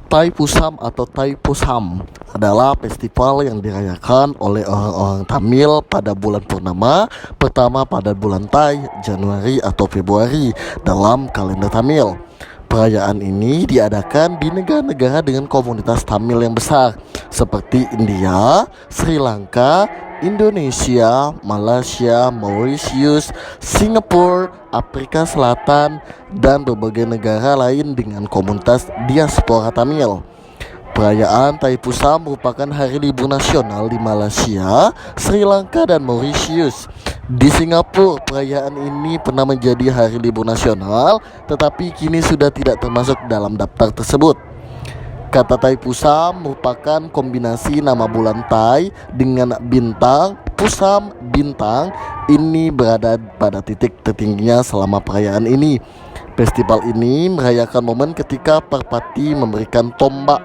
Thaipusam atau Thaipusam adalah festival yang dirayakan oleh orang-orang Tamil pada bulan purnama pertama pada bulan Thai, Januari atau Februari dalam kalender Tamil. Perayaan ini diadakan di negara-negara dengan komunitas Tamil yang besar seperti India, Sri Lanka, Indonesia, Malaysia, Mauritius, Singapura, Afrika Selatan, dan berbagai negara lain dengan komunitas diaspora Tamil. Perayaan Thaipusam merupakan hari libur nasional di Malaysia, Sri Lanka, dan Mauritius. Di Singapura, perayaan ini pernah menjadi hari libur nasional, tetapi kini sudah tidak termasuk dalam daftar tersebut. Kata Thaipusam merupakan kombinasi nama bulan Thai dengan bintang. Pusam, bintang, ini berada pada titik tertingginya selama perayaan ini. Festival ini merayakan momen ketika Parvati memberikan tombak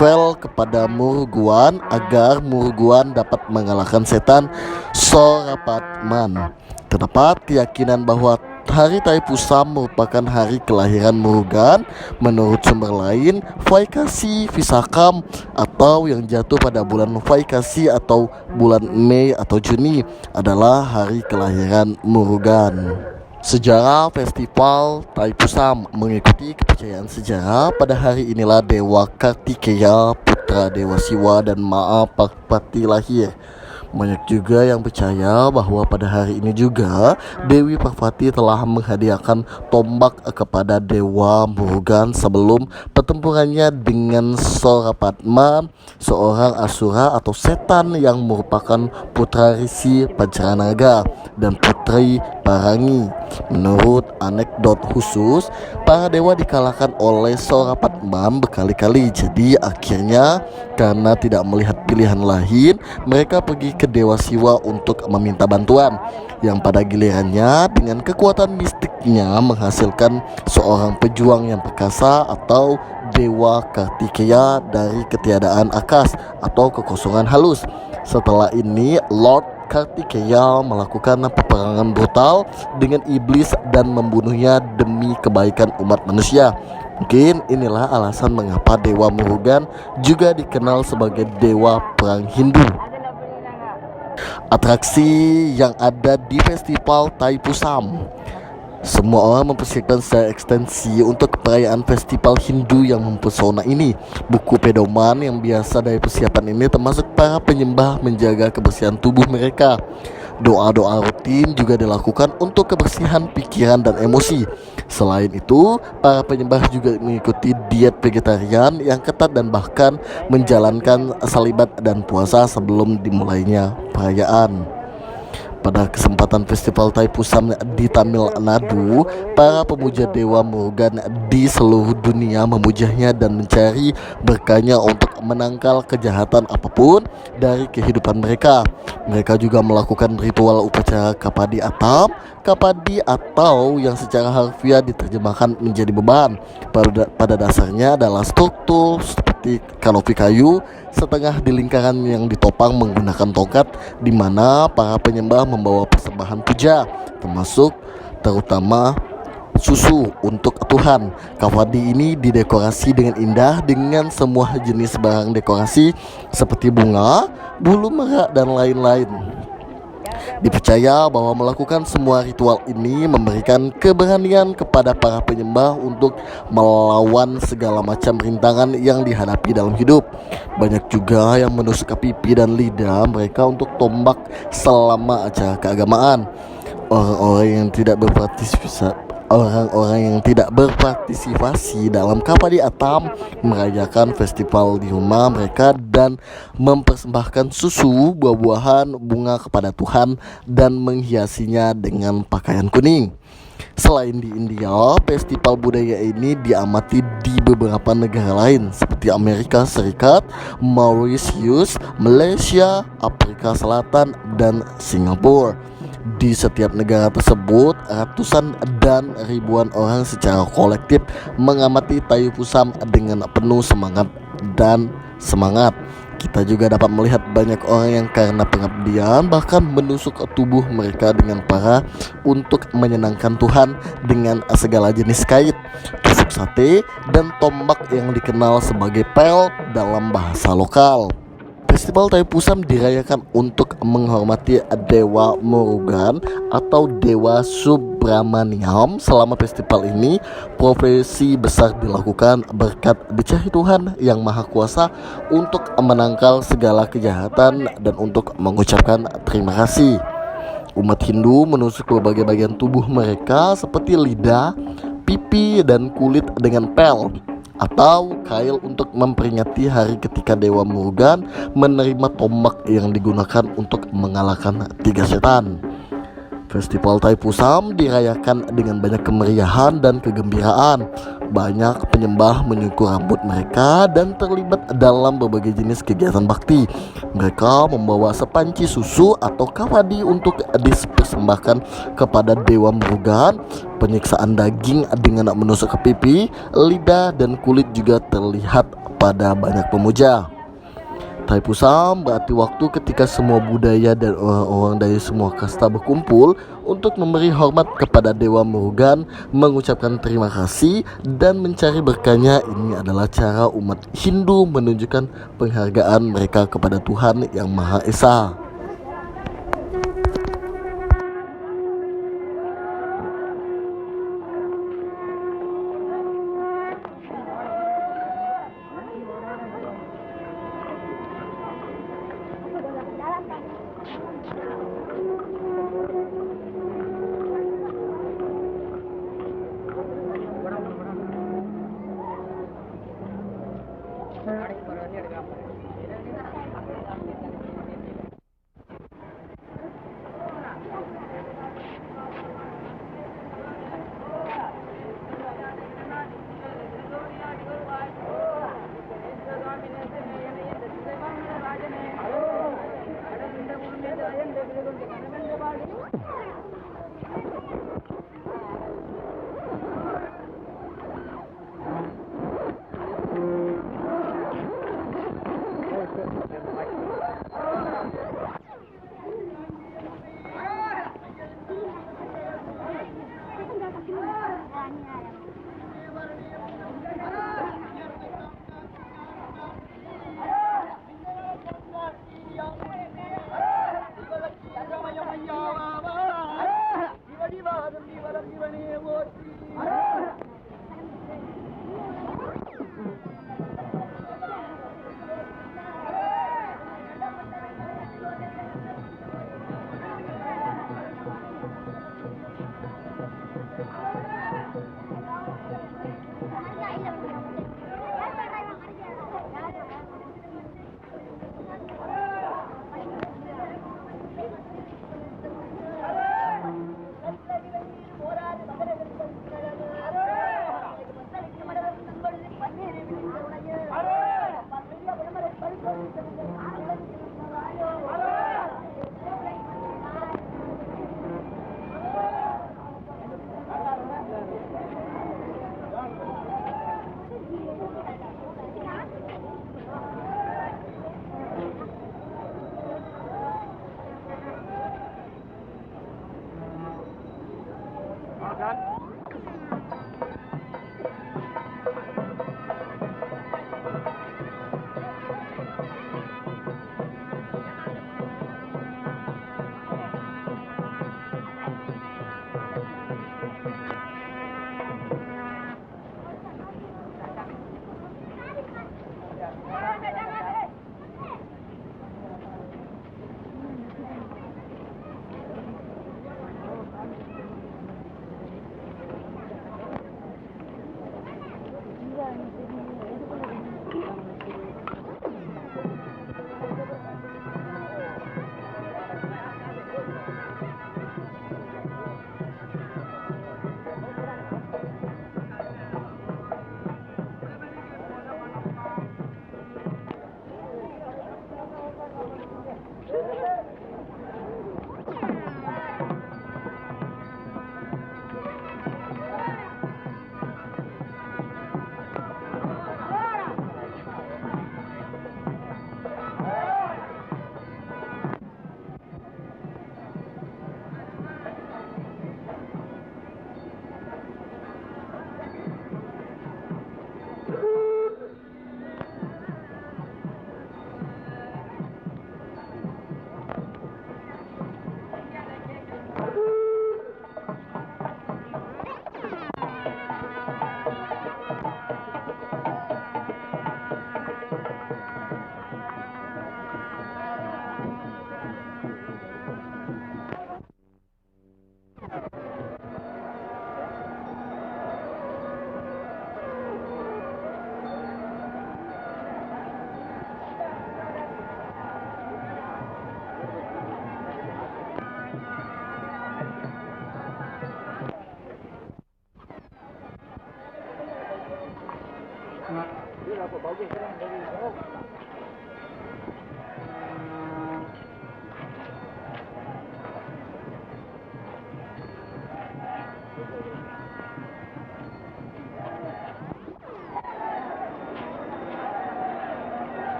Vel kepada Murugan agar Murugan dapat mengalahkan setan Surapatman. Terdapat keyakinan bahwa hari Thaipusam merupakan hari kelahiran Murugan. Menurut sumber lain, Vaikasi Visakam atau yang jatuh pada bulan Vaikasi atau bulan Mei atau Juni adalah hari kelahiran Murugan. Sejarah Festival Thaipusam mengikuti kepercayaan sejarah. Pada hari inilah Dewa Kartikeya, putra Dewa Siwa dan Maa Parvati lahir. Banyak juga yang percaya bahwa pada hari ini juga Dewi Parvati telah menghadiahkan tombak kepada Dewa Murugan sebelum pertempurannya dengan Surapatma, seorang asura atau setan yang merupakan putra Risi Pancaranaga dan putri Parangi. Menurut anekdot khusus, para dewa dikalahkan oleh Surapatma berkali-kali. Jadi akhirnya karena tidak melihat pilihan lain, mereka pergi ke Dewa Siwa untuk meminta bantuan, yang pada gilirannya dengan kekuatan mistiknya menghasilkan seorang pejuang yang perkasa atau Dewa Kartikeya dari ketiadaan akas atau kekosongan halus. Setelah ini Lord Kartikeya melakukan peperangan brutal dengan iblis dan membunuhnya demi kebaikan umat manusia. Mungkin inilah alasan mengapa Dewa Murugan juga dikenal sebagai Dewa Perang Hindu. Atraksi yang ada di Festival Thaipusam. Semua orang mempersiapkan secara ekstensi untuk perayaan festival Hindu yang mempesona ini. Buku pedoman yang biasa dari persiapan ini termasuk para penyembah menjaga kebersihan tubuh mereka. Doa-doa rutin juga dilakukan untuk kebersihan pikiran dan emosi. Selain itu, para penyembah juga mengikuti diet vegetarian yang ketat dan bahkan menjalankan salibat dan puasa sebelum dimulainya perayaan. Pada kesempatan Festival Thaipusam di Tamil Nadu, para pemuja Dewa Murugan di seluruh dunia memujanya dan mencari berkahnya untuk menangkal kejahatan apapun dari kehidupan mereka. Mereka juga melakukan ritual upacara Kapadi Atam. Kapadi atau yang secara harfiah diterjemahkan menjadi beban, pada dasarnya adalah struktur seperti kanopi kayu setengah di lingkaran yang ditopang menggunakan tongkat, di mana para penyembah membawa persembahan puja terutama susu untuk Tuhan. Kapadi ini didekorasi dengan indah dengan semua jenis barang dekorasi seperti bunga, bulu merak dan lain-lain. Dipercaya bahwa melakukan semua ritual ini memberikan keberanian kepada para penyembah untuk melawan segala macam rintangan yang dihadapi dalam hidup. Banyak juga yang menusuk pipi dan lidah mereka untuk tombak selama acara keagamaan. Orang-orang yang tidak berpartisipasi dalam Kapadi Atam merayakan festival di rumah mereka dan mempersembahkan susu, buah-buahan, bunga kepada Tuhan dan menghiasinya dengan pakaian kuning. Selain di India, festival budaya ini diamati di beberapa negara lain seperti Amerika Serikat, Mauritius, Malaysia, Afrika Selatan, dan Singapura. Di setiap negara tersebut, ratusan dan ribuan orang secara kolektif mengamati Thaipusam dengan penuh semangat. Kita juga dapat melihat banyak orang yang karena pengabdian bahkan menusuk tubuh mereka dengan parah untuk menyenangkan Tuhan dengan segala jenis kait, tusuk sate, dan tombak yang dikenal sebagai pel dalam bahasa lokal. Festival Taipusam dirayakan untuk menghormati Dewa Murugan atau Dewa Subramaniam. Selama festival ini, profesi besar dilakukan berkat dicari Tuhan yang Maha Kuasa untuk menangkal segala kejahatan dan untuk mengucapkan terima kasih. Umat Hindu menusuk berbagai bagian tubuh mereka seperti lidah, pipi, dan kulit dengan pel atau kail untuk memperingati hari ketika Dewa Murugan menerima tombak yang digunakan untuk mengalahkan 3 setan. Festival Taipusam dirayakan dengan banyak kemeriahan dan kegembiraan. Banyak penyembah menyukur rambut mereka dan terlibat dalam berbagai jenis kegiatan bakti. Mereka membawa sepanci susu atau kawadi untuk dipersembahkan kepada Dewa Murugan. Penyiksaan daging dengan menusuk ke pipi, lidah, dan kulit juga terlihat pada banyak pemuja. Taipusam berarti waktu ketika semua budaya dan orang-orang dari semua kasta berkumpul untuk memberi hormat kepada Dewa Murugan, mengucapkan terima kasih, dan mencari berkahnya. Ini adalah cara umat Hindu menunjukkan penghargaan mereka kepada Tuhan Yang Maha Esa.